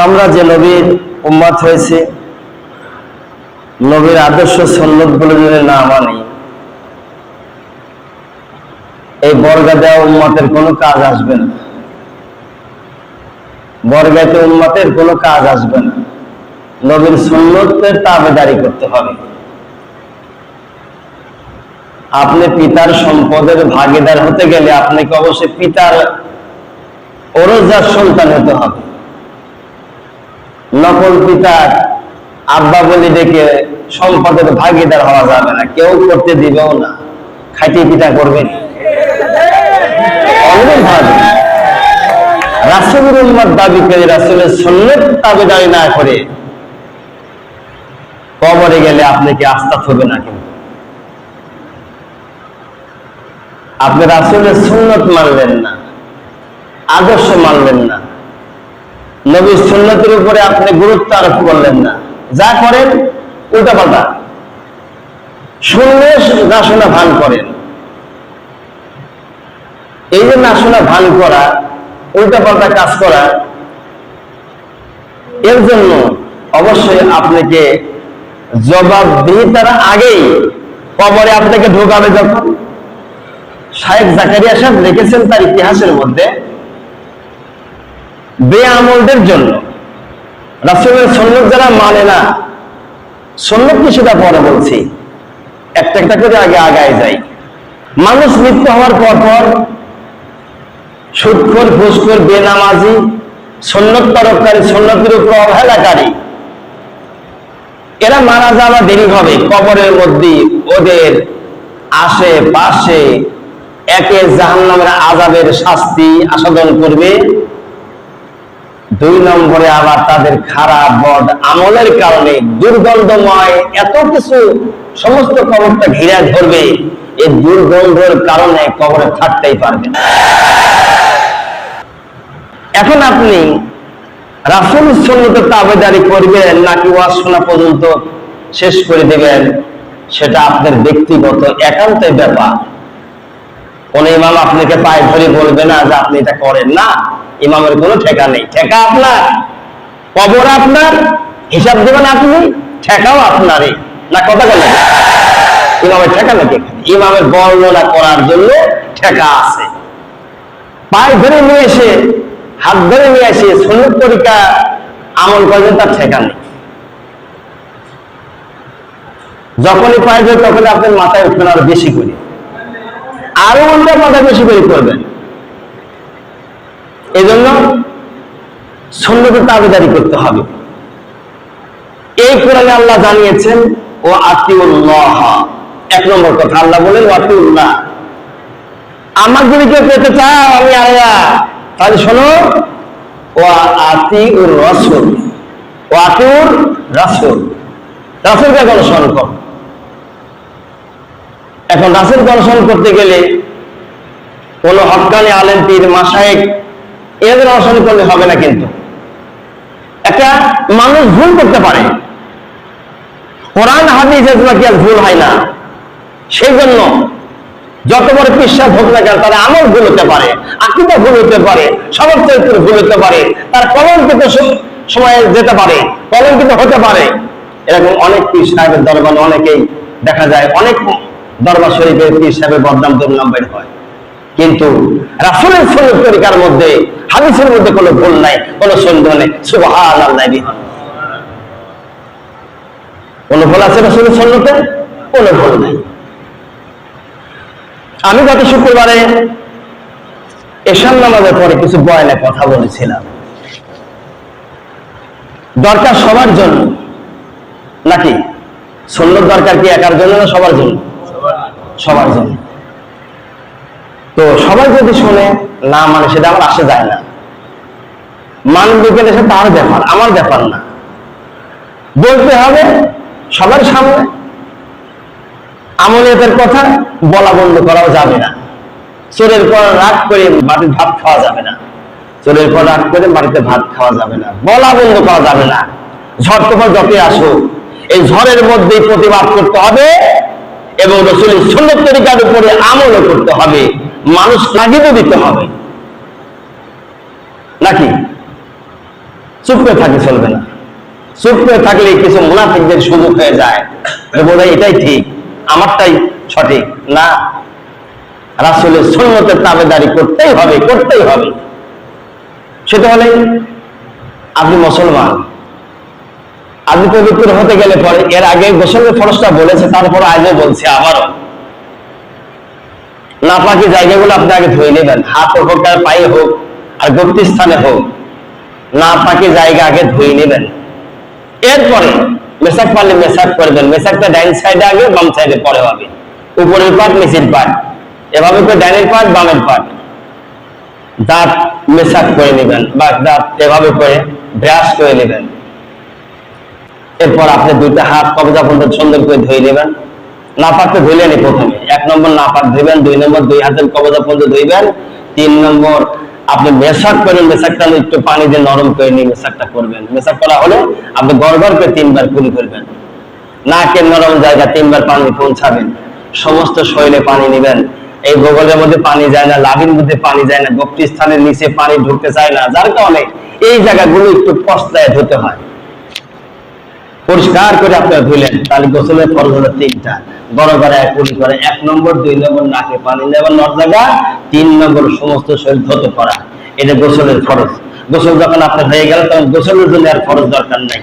আমরা যে নবীর উম্মত হয়েছে, নবীর আদর্শ সুন্নাত গুলো যদি না মানি, এই বর্গা দেওয়া উম্মতের কোনো কাজ আসবে না। বর্গাতে উম্মতের কোনো কাজ আসবে না। নবীর সুন্নতের তাবেদারি করতে হবে। আপনি পিতার সম্পদের ভাগীদার হতে গেলে আপনাকে অবশ্যই পিতার ওরজার সন্তান হতে হবে। নকল পিতার আব্বা বলে ডেকে সম্পদের ভাগীদার হওয়া যাবে না, কেউ করতে দিবেও না। খাইতে পিতা করবেন রাসূলের উম্মত দাবি করে রাসূলের সুন্নাত তাবেদারি না করে কবরে গেলে আপনাকে আস্থা হবে না। কিন্তু আপনি রাসূলের সুন্নাত মানলেন না, আদর্শ মানলেন না, নবীর সুন্নাতের উপরে আপনি গুরুত্ব আরোপ করলেন না, যা করেন উল্টাপাল্টা, শুনলে না শোনা ভান করেন। এই যে না শোনা ভান করা, উল্টাপাল্টা কাজ করা, এর জন্য অবশ্যই আপনাকে জবাবদিহিতার আগেই কবরে আপনাকে ঢোকাবে। যখন শায়েখ জাকারিয়া সাহেব লিখেছেন তার ইতিহাসের মধ্যে, বেআমলদের জন্য রাসূলের সুন্নাত যারা মানে না, সুন্নাত কি সেটা পরে বলছি, একটা একটা করে আগে আগায় যাই। মানুষ মৃত্যু হওয়ার পর পর সুদখোর, ঘুষখোর, বেনামাজি, সুন্নাত তরফকারী, সুন্নাতের উপর অবহেলাকারী, এরা মারা যাওয়া দেরি হবে। কবরের মধ্যে ওদের আশেপাশে একে জাহান্নামের আযাবের শাস্তি আস্বাদন করবে, দুই নম্বরে আবার তাদের খারাপ বদ আমলের কারণে দুর্গন্ধময় এত কিছু সমস্ত কবরটা ঘিরে ধরবে, এই দুর্গন্ধের কারণে কবরে থাকতেই পারবে না। এখন আপনি রাসূলের সুন্নাতের তাবেদারি করবেন নাকি ওয়াজ শোনা পর্যন্ত শেষ করে দেবেন, সেটা আপনার ব্যক্তিগত একান্তের ব্যাপার। কোন ইমাম আপনাকে পায়ে ধরে বলবে না যে আপনি এটা করেন না। ইমামের কোনো ঠেকা নেই, ঠেকা আপনার, কবর আপনার, হিসাব দেবেন আপনি, ঠেকাও আপনারই। না কথা বলেন, ইমামের ঠেকা নাকি? ইমামের বর্ণনা করার জন্য ঠেকা আছে। পায়ে ধরে নিয়ে এসে, হাত ধরে নিয়ে এসে সুন্নাত তরিকা আমল করবেন, তার ঠেকা নেই। যখনই পায়ে ধরে তখনই আপনার মাথায় উঠবেন আরো বেশি করে, আরো উল্টা মাথা বেশি করে করবেন। এই জন্য সুন্নাতের তাবেদারি করতে হবে। এই কোরআনে আল্লাহ জানিয়েছেন ও আতিউল্লাহ, এক নম্বর কথা আল্লাহ বলেন ও আতিউল্লাহ। আমার যদি কেউ পেতে চাও আমি আল্লাহ, তাহলে শোনো ও আতিউর রাসূল, ও আতিউর রাসূল, রাসূলকে অনুসরণ করো। এখন রাসূলকে অনুসরণ করতে গেলে কোন হক্কানি আলেম, পীর, মাশায়েখ এদের অনুসরণ করলে হবে না। কিন্তু একটা মানুষ ভুল করতে পারে, কোরআন হাদিস এগুলো কি আর ভুল হয় না? সেই জন্য যত বড় বিশ্বাস হোক না কেন, তার আমল ভুল হতে পারে, আকীদা ভুল হতে পারে, সবার চরিত্র ভুল হতে পারে, তার কলঙ্কিত সময়ে যেতে পারে, কলঙ্কিত হতে পারে। এরকম অনেক পীর সাহেবের দরবারে অনেকেই দেখা যায়, অনেক দরবার শরীফের পীর সাহেবের বদনাম দুর্নাম বের হয়। কিন্তু রাসূলের সুন্নাত তরিকার মধ্যে, হাদিসের মধ্যে কোনো ভুল নাই, কোনো সন্দেহ নেই। সুবহানাল্লাহ, বিহান কোন ভুল আছে রাসূলের সুন্নাতে? কোনো ভুল নাই। আমি গত শুক্রবারে এশার নামাজের পরে কিছু বয়ানে কথা বলেছিলাম। দরকার সবার জন্য নাকি? সুন্নাত দরকার কি একার জন্য না সবার জন্য? সবার জন্য। তো সবাই যদি শুনে না মানে সেটা আমার আসে যায় না। মানবে গেলে সে তার ব্যাপার, আমার ব্যাপার না। বলতে হবে সবার সামনে। আমলিয়াতের কথা বলা বন্ধ করাও যাবে না। চোরের পর রাগ করে বাড়িতে ভাত খাওয়া যাবে না, চোরের পর রাগ করে বাড়িতে ভাত খাওয়া যাবে না, বলা বন্ধ করা যাবে না। ঝড় তুফান যতই আসুক, এই ঝড়ের মধ্যেই প্রতিবাদ করতে হবে এবং রাসূলের সুন্নাত তরিকার উপরে আমলও করতে হবে, মানুষ তাগিদও দিতে হবে নাকি? চুপ করে থাকলে চলবে না। চুপ করে থাকলে কিছু মুনাফিকদের সুযোগ হয়ে যায়, বোধহয় এটাই ঠিক, আমারটাই সঠিক না। রাসূলের সুন্নতের তাবেদারি করতেই হবে, করতেই হবে। সেটা হলে আপনি মুসলমান, আপনি পবিত্র হতে গেলে পরে, এর আগে গোসলের ফরজটা বলেছে, তারপর আজও বলছে আবারও, নাপাকি জায়গাগুলো আপনি আগে ধুয়ে নেবেন, হাতে হোক আর পায়ে হোক আর গোপ্তি স্থানে হোক, নাপাকি জায়গা আগে ধুয়ে নেবেন। এরপরে মেসাক পারলে মেসাক করবেন, মেসাকটা ডাইন সাইডে আগে, বাম সাইডে পরে হবে, উপরের পাট নিচের পাট, এভাবে করে ডাইনের পাট বামের পাট। দাঁত মেসাক করে নেবেন বা দাঁত এভাবে করে ব্রাশ করে নেবেন। এরপর আপনি দুইটা হাত কবজা পর্যন্ত সুন্দর করে ধুয়ে নেবেন। নাপাকটা ধুইলেনি প্রথমে, 1 নম্বর নাপাক ধুইবেন, 2 নম্বর দুই হাতের কবজা পর্যন্ত ধুইবেন, 3 নম্বর আপনি মেসাক করবেন, মেসাকটা একটু পানি দিয়ে নরম করে নিয়ে মেসাকটা করবেন। মেসাক করা হলে আপনি গড়গড় করে 3 বার কুলি করবেন, নাকের নরম জায়গা 3 বার পানি পৌঁছাবেন, সমস্ত শরীরে পানি নেবেন। এই গোগলের মধ্যে পানি যায় না, লাভির মধ্যে পানি যায় না, গোপ্তি স্থানের নিচে পানি ঢুকতে চায় না, যার কারণে এই জায়গাগুলো একটু পস্তায় ধুতে হয়। পরিষ্কার করে আপনারা ধুলেন, তাহলে গোসলের ফরজ হলো 3টা, বড় করে কুলি করে। 1 নম্বর 2 নম্বর নাকে পানি নেওয়া নর জায়গা, 3 নম্বর সমস্ত শরীর ধুতে করা, এটা গোসলের ফরজ। গোসল যখন আপনার হয়ে গেল, তখন গোসলের জন্য আর ফরজ দরকার নাই।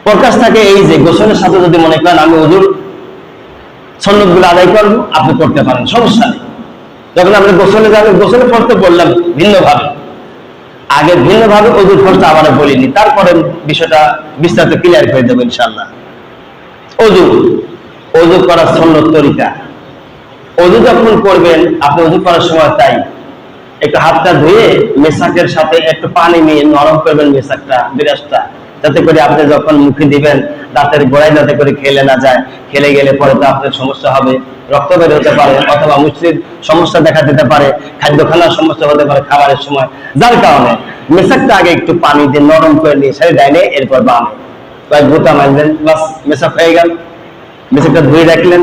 প্রকাশ থাকে এই যে গোসলের সাথে যদি মনে করেন আমি ওযুর সুন্নাত গুলো আদায় করবো, আপনি করতে পারেন, সমস্যা নেই। যখন আপনি গোসলে যাবেন, গোসলে পড়তে বললাম ভিন্নভাবে, আগে ভিন্নভাবে ওযুর ফরজটা আবার বলিনি, তারপরে বিষয়টা বিস্তারিত ক্লিয়ার করে দেবো ইনশাআল্লাহ। ওযু করার সুন্নত তরিকা, ওযু যখন করবেন আপনি ওযু করার সময় তাই একটু হাতটা ধুয়ে মেসাকের সাথে একটু পানি নিয়ে নরম করবেন মেসাকটা, বিরাসটা, যাতে করে আপনি যখন মুখে দিবেন দাঁতের গোড়ায় যাতে করে খেলে না যায়। খেলে গেলে পরে তো আপনার সমস্যা হবে, রক্ত বের হতে পারে, অথবা মুচড়ির সমস্যা দেখা দিতে পারে, খাদ্য খাওয়ার সমস্যা হতে পারে খাবারের সময়। যার কারণে মেসাকটা আগে একটু পানি দিয়ে নরম করে নিয়ে সারি ডাইনে, এরপর বামে কয়েক গোটা মারলেন, বাস মেসাক হয়ে গেল। মেসাকটা ধুয়ে রাখলেন,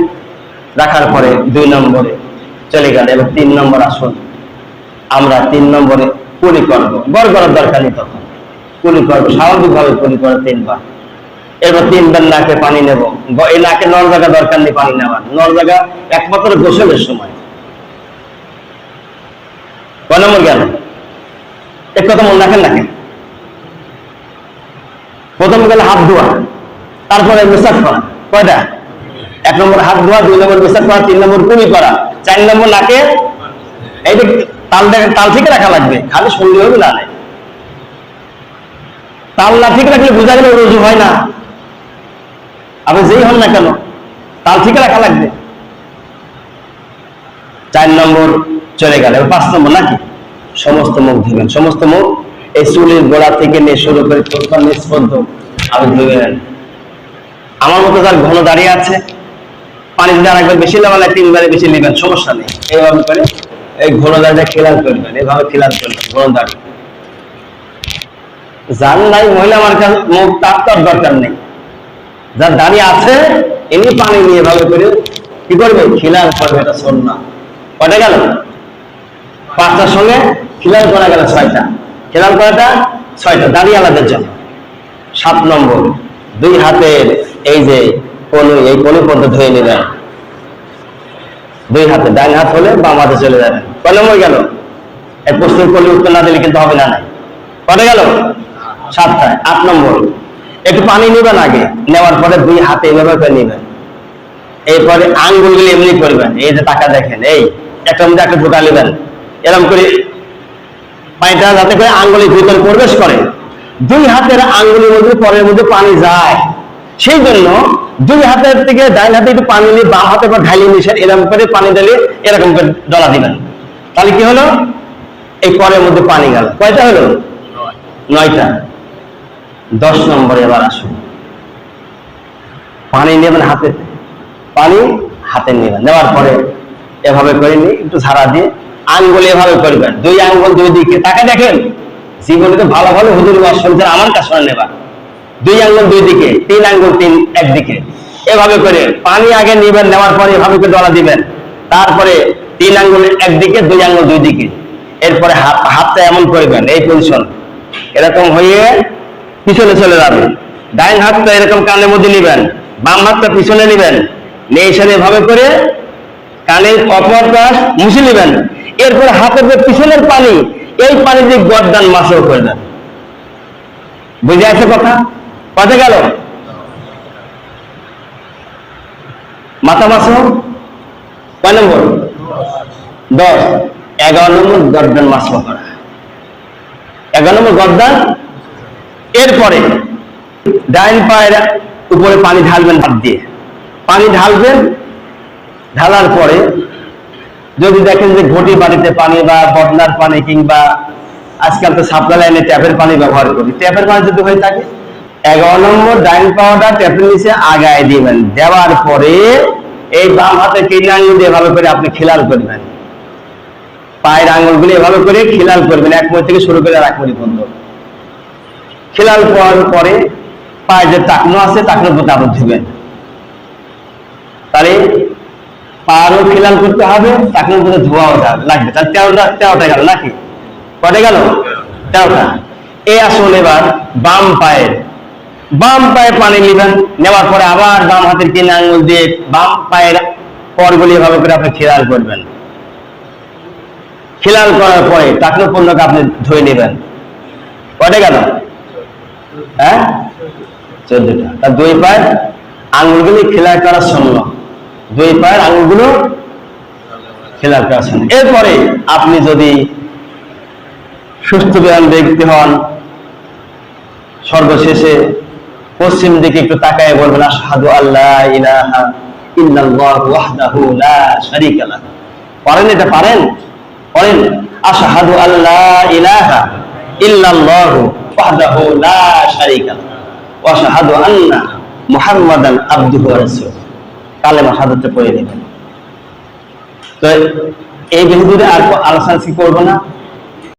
রাখার পরে 2 নম্বরে চলে গেল। এবার 3 নম্বর আসুন, আমরা 3 নম্বরে কুলি করবো, বড় করার দরকার নেই, তখন কুলি করবো স্বাভাবিকভাবে, কুলি করে 3 বার। এবার 3 বার নাকে পানি নেব, এই নাকে নর জায়গা দরকার নেই পানি নেওয়ার, নর জায়গা একমাত্র গোসলের সময়। কয় নম্বর গেল? এক কথা মনে রাখেন নাকি? প্রথম গেল হাত ধোয়া, তারপরে মেসাক করা। কয়টা? 1 নম্বর হাত ধোয়া, 2 নম্বর মেসাক করা, 3 নম্বর কুলি করা, 4 নম্বর নাকে। এইটা তাল ঠিক রাখা লাগবে, খালি সঙ্গে হবে না। তাল না ঠিক রাখলে বোঝা গেল রুজু হয় না, আপনি যেই হন না কেন তাল ঠিক রাখা লাগবে। 4 নম্বর চলে গেল। 5 নম্বর নাকি সমস্ত মুখ ধুবেন, সমস্ত মুখ, এই চুলের গোড়া থেকে নিয়ে শুরু করে নিচ পর্যন্ত আপনি ধুবেন। আমার মতো যার ঘন দাঁড়িয়ে আছে, পানি যদি আরেকবার বেশি নেওয়া লাগে 3 বারে বেশি নেবেন, সমস্যা নেই। এইভাবে করে এই ঘন দাঁড়িয়ে খিলাল করবেন, এইভাবে খিলাল করবেন ঘন দাঁড়িয়ে। যার নাই মহিলা আমার কাছে মুখ তার দরকার নেই, যার দাঁড়িয়ে আছে এমনি পানি নিয়ে এভাবে করে কি করবে? খিলাল করবে। এটা সুন্নাত। কয়টা গেল? 5টার সঙ্গে খিলাল করা গেল 6টা। খিলাল করাটা 6টা দাঁড়িয়ে আলাদের জন্য। 7 নম্বর 2 হাতের এই যে কনুই, এই কনুই পর্যন্ত ধুয়ে নেবেন। 2 হাতে, ডান হাত হলে বাম হাতে চলে যাবেন। কয় নম্বর গেল? এক প্রশ্নের কলি উত্তর না দিলে কিন্তু হবে না। নাই কয়টা গেল? 7টা। 8 নম্বর একটু পানি নেবেন, আগে নেওয়ার পরে 2 হাতে এভাবে করে নেবেন। এরপরে আঙ্গুলগুলি এমনি করবেন, এই যে টাকা দেখেন, এই একটা মধ্যে একটা ঢোকা নেবেন, এরকম করে পানিটা যাতে করে আঙ্গুলের ভিতরে প্রবেশ করে। 2 হাতের আঙ্গুলের মধ্যে পরের মধ্যে পানি যায়, সেই জন্য 2 হাতের থেকে ডান হাতে একটু পানি নিয়ে বাম হাতে বা ঢালি নিয়ে এরকম করে পানি দিলে এরকম করে ডলা দিবেন। তাহলে কি হলো? এই পরের মধ্যে পানি গেল। কয়টা হলো? 9টা। 10 নম্বরে এবার আসুন, পানি নেবেন হাতে, পানি হাতে নেবেন, নেওয়ার পরে এভাবে করে নিয়ে একটু ঝাড়া দিয়ে আঙ্গুল এভাবে করবেন, 2 আঙ্গুল 2 দিকে। তাকে দেখেন জীবনে তো ভালো ভালো হুজুর ওয়াজ শুনছেন, আমার কাছে নেবা 2 আঙ্গুল 2 দিকে, 3 আঙ্গুল 3 একদিকে, এভাবে করে পানি আগে নেবেন, নেওয়ার পরে এভাবে করে ডলা দিবেন, তারপরে 3 আঙ্গুল একদিকে, 2 আঙ্গুল 2 দিকে। এরপরে হাতটা এমন করবেন, এই পজিশন, এরকম হয়ে পিছনে চলে যাবে। ডাইন হাতটা এরকম কানের মধ্যে নিবেন, বাম হাতটা পিছনে নিবেন, নিয়ে এসে এভাবে করে কানের অপর পাশ মুছে নেবেন। এরপর হাতের যে পিছনের পানি, এই পানি দিয়ে গর্দান মাসও করবেন। বুঝে আছে কথা? কতে গেল? মাথা মাসও কয় নম্বর? 10। 11 নম্বর গর্দান মাসও করা। 11 নম্বর গর্দান। এরপরে ডাইন পায়ের উপরে পানি ঢালবেন, হাত দিয়ে পানি ঢালবেন। ঢালার পরে যদি দেখেন যে ঘটি বাড়িতে পানি বা বদনার পানি কিংবা আজকাল তো সাপ্লাই লাইনে ট্যাপের পানি ব্যবহার করি, ট্যাপের পানি যদি হয়ে থাকে 11 নম্বর ডাইন পাওয়াটা ট্যাপের নিচে আগায় দিবেন। দেওয়ার পরে এই বাম হাতে 3 আঙ্গুল দিয়ে ভালো করে আপনি খিলাল করবেন। পায়ের আঙ্গুলগুলি এভাবে করে খিলাল করবেন, 1 মুড়ি থেকে শুরু করে 1 মুড়ি পর্যন্ত খিলাল করার পরে পায়ের যে টাকনো আছে টাকনোর মধ্যে আবার ধুবেন। তাহলে পারও খিলাল করতে হবে, টাকনোর মধ্যে ধোয়াও লাগবে। তাহলে 13টা গেল নাকি? কটে গেল? 13টা। এই আসুন এবার বাম পায়ে পানি নেবেন। নেওয়ার পরে আবার বাম হাতের 3 আঙ্গুল দিয়ে বাম পায়ের পরগুলি এভাবে করে আপনি খিলাল করবেন। খিলাল করার পরে টাকনো পণ্যকে আপনি ধুয়ে নেবেন। কটে গেল? হ্যাঁ, 14টা। তার 2 পায়ের আঙ্গুলগুলি খিলাল করার জন্য, 2 পায়ের আঙ্গুলগুলো খিলাল করার জন্য। এরপরে আপনি যদি সুস্থ ব্যায়াম দেখতে হন, সর্বশেষে পশ্চিম দিকে একটু তাকায় বলবেন আশহাদু আল্লা ইলাহা ইল্লাল্লাহু ওয়াহদাহু লা শারীকা লাহু। পারেন? এটা পারেন? পড়েন আশহাদু আল্লা ইলাহা ইল্লাল্লাহু ওয়াহদাহু লা শারীকা লাহু ওয়া আশহাদু আন্না মুহাম্মাদান আবদুহু ওয়া রাসূলুহু। কালেমা শাহাদাতটা পড়ে নেবেন। তো এই বিষয়ে আর আলোচনা করব না।